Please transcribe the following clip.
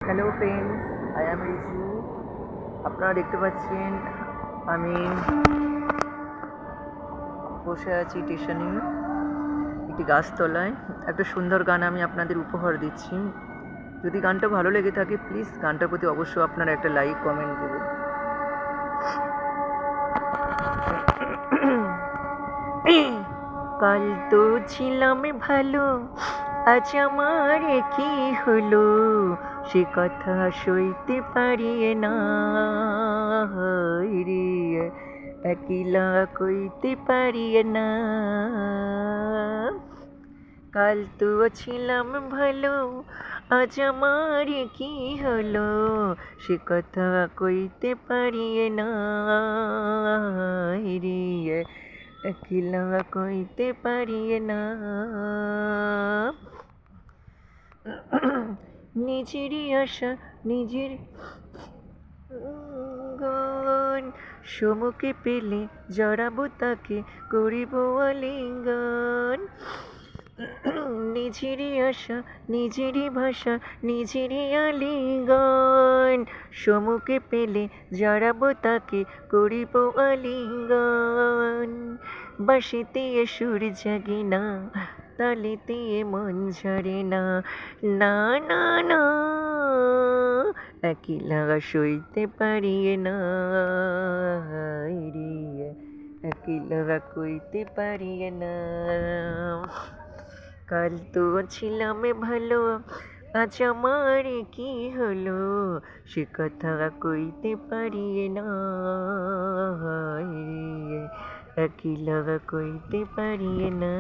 Hello friends, I am Riju. আপনারা দেখতে পাচ্ছেন আমি বসে আছি স্টেশনে একটি গাছতলায়। একটা সুন্দর গান আমি আপনাদের উপহার দিচ্ছি। যদি গানটা ভালো লেগে থাকে প্লিজ গানটার প্রতি অবশ্যই আপনারা একটা লাইক কমেন্ট দেবেন। কাল তো ছিলাম ভালো, আজ আমার কি হলো, সে কথা সইতে পারি না রে, একলা কইতে পারি না। কাল তো ছিলাম ভালো, আজ আমার কি হলো, সে কথা কইতে পারি না রে, একলা কইতে পারি না। নিজেরই আশা নিজের গান, সমুখে পেলে জড়াবো তাকে, করিব আলিঙ্গন। নিজেরই আশা নিজেরই ভাষা নিজেরই আলিঙ্গন, সমুখে পেলে জড়াবো তাকে, করিব আলিঙ্গন। বাঁশিতে সুর জাগে না, তালিতে মন ঝরে না, না না না, একলা সইতে পারি না রে, একলা কইতে পারি না। কাল তো ছিলাম ভালো, আজ আমার কি হলো, সে কথা কইতে পারি না রে, একলা কইতে পারি না।